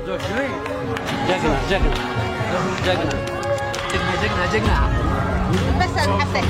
جقنا بس الحبة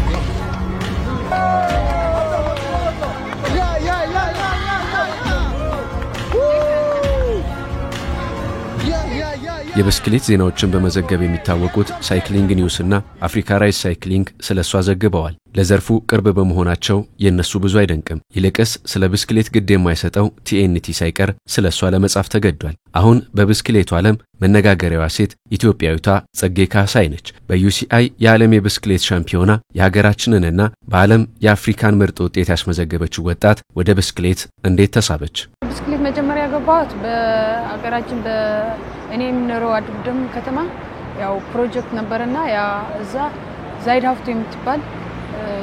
የብስክሌት ዜናዎችን በመዘገብ የሚታወቁት ሳይክሊንግ ኒውስ እና አፍሪካ ራይስ ሳይክሊንግ ስለሷ ዘግበዋል። ለዘርፉ ቅርብ በመሆናቸው የነሱ ብዙ አይደንቅም። ይልቅስ ስለ ብስክሌት ግድ የማይሰጠው ቲኤንቲ ሳይቀር ስለሷ ለመጻፍ ተገዷል። አሁን በብስክሌቱ ዓለም መነጋገሪያዋ ሴት ኢትዮጵያዊቷ ጸጌ ካሳይ ነች። በዩሲአይ የዓለም የብስክሌት ሻምፒዮና የሀገራችንንና በዓለም የአፍሪካን ምርጥ ውጤት ያስመዘገበችው ወጣት ወደ ብስክሌት እንዴት ተሳበች? ብስክሌት መጀመሪያ ገባሁት በአገራችን እኔ የምኖረው አድግድም ከተማ ያው ፕሮጀክት ነበርና ያ እዛ ዛይድ ሀፍቱ የምትባል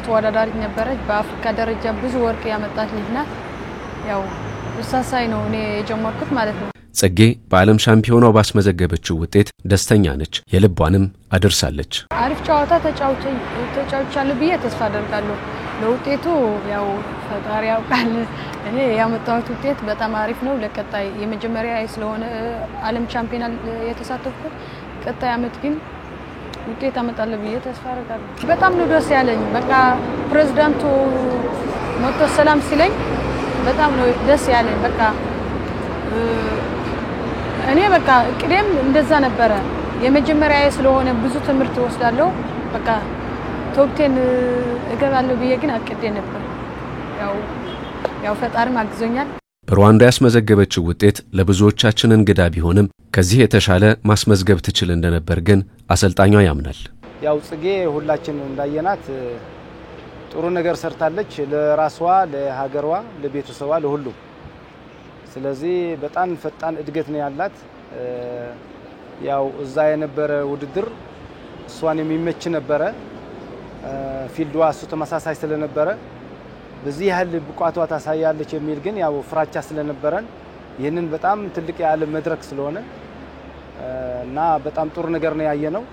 ተወዳዳሪ ነበረች። በአፍሪካ ደረጃ ብዙ ወርቅ ያመጣች ልጅ ናት። ያው እሳሳይ ነው እኔ የጀመርኩት ማለት ነው። ጸጌ በዓለም ሻምፒዮናው ባስመዘገበችው ውጤት ደስተኛ ነች። የልቧንም አድርሳለች። አሪፍ ጨዋታ ተጫውቻለሁ ብዬ ተስፋ አደርጋለሁ። ለውጤቱ ያው ፈጣሪ ያውቃል። እኔ ያመጣሁት ውጤት በጣም አሪፍ ነው። ለቀጣይ የመጀመሪያ ስለሆነ ዓለም ሻምፒዮና የተሳተፍኩት ቀጣይ አመት ግን ውጤት አመጣለሁ ብዬ ተስፋ አደርጋለሁ። በጣም ነው ደስ ያለኝ። በቃ ፕሬዝዳንቱ መጥቶ ሰላም ሲለኝ በጣም ነው ደስ ያለኝ። በቃ እኔ በቃ ቅደም እንደዛ ነበረ። የመጀመሪያ ስለሆነ ብዙ ትምህርት ወስዳለሁ። በቃ ቶፕ10 እገባለሁ ብዬ ግን አቅዴ ነበር። ያው ፈጣሪም አግዞኛል። በሩዋንዳ ያስመዘገበችው ውጤት ለብዙዎቻችን እንግዳ ቢሆንም ከዚህ የተሻለ ማስመዝገብ ትችል እንደነበር ግን አሰልጣኟ ያምናል። ያው ጽጌ ሁላችን እንዳየናት ጥሩ ነገር ሰርታለች። ለራሷ፣ ለሀገሯ፣ ለቤተሰቧ፣ ለሁሉ። ስለዚህ በጣም ፈጣን እድገት ነው ያላት። ያው እዛ የነበረ ውድድር እሷን የሚመች ነበረ። ፊልድዋ እሱ ተመሳሳይ ስለነበረ በዚህ ያህል ብቃቷ ታሳያለች የሚል ግን ያው ፍራቻ ስለነበረን ይሄንን በጣም ትልቅ የዓለም መድረክ ስለሆነ እና በጣም ጥሩ ነገር ነው ያየነው።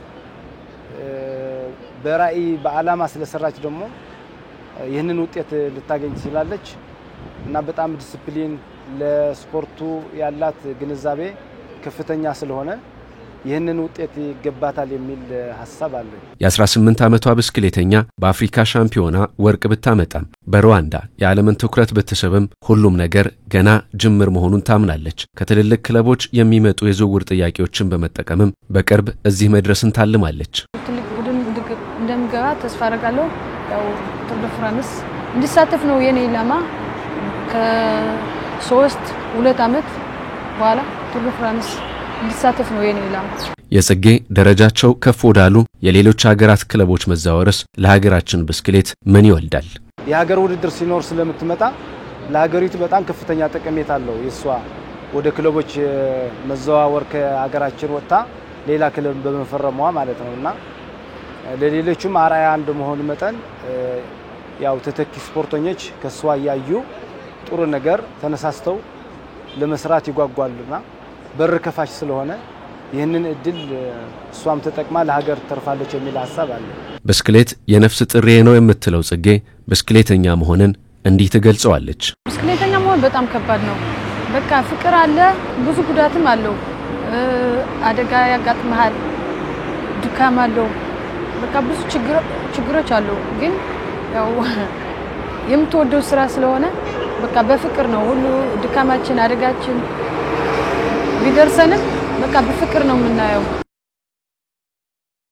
በራዕይ በዓላማ ስለሰራች ደግሞ ይሄንን ውጤት ልታገኝ ትችላለች እና በጣም ዲሲፕሊን ለስፖርቱ ያላት ግንዛቤ ከፍተኛ ስለሆነ ይህንን ውጤት ይገባታል የሚል ሐሳብ አለ። የ18 ዓመቷ ብስክሌተኛ በአፍሪካ ሻምፒዮና ወርቅ ብታመጣም በሩዋንዳ የዓለምን ትኩረት ብትስብም ሁሉም ነገር ገና ጅምር መሆኑን ታምናለች። ከትልልቅ ክለቦች የሚመጡ የዝውውር ጥያቄዎችን በመጠቀምም በቅርብ እዚህ መድረስን ታልማለች። ትልቅ ቡድን እንደምገባ ተስፋ አደርጋለሁ። ያው ቱር ደ ፍራንስ እንድሳተፍ ነው የኔ ዓላማ። ከ2 ዓመት በኋላ ቱር ደ ፍራንስ እንድሳተፍ ነው የኔ ዓላማ። የጽጌ ደረጃቸው ከፍ ወዳሉ የሌሎች ሀገራት ክለቦች መዛወርስ ለሀገራችን ብስክሌት ምን ይወልዳል? የሀገር ውድድር ሲኖር ስለምትመጣ ለሀገሪቱ በጣም ከፍተኛ ጠቀሜታ አለው። የሷ ወደ ክለቦች መዘዋወር ከሀገራችን ወጣ ሌላ ክለብ በመፈረሟ ማለት ነውና ለሌሎችም አርአያ እንደመሆን መጠን ያው ተተኪ ስፖርተኞች ከሷ ያዩ ጥሩ ነገር ተነሳስተው ለመስራት ይጓጓሉና በር ከፋሽ ስለሆነ ይህንን እድል እሷም ተጠቅማ ለሀገር ተርፋለች የሚል ሐሳብ አለ። ብስክሌት የነፍስ ጥሬ ነው የምትለው ጽጌ ብስክሌተኛ መሆንን እንዲህ ትገልጸዋለች። ብስክሌተኛ መሆን በጣም ከባድ ነው። በቃ ፍቅር አለ፣ ብዙ ጉዳትም አለው። አደጋ ያጋጥማል፣ ድካም አለው። በቃ ብዙ ችግሮች አሉ። ግን ያው የምትወደው ስራ ስለሆነ በቃ በፍቅር ነው ሁሉ ድካማችን አደጋችን ቢደርሰንም በቃ በፍቅር ነው የምናየው።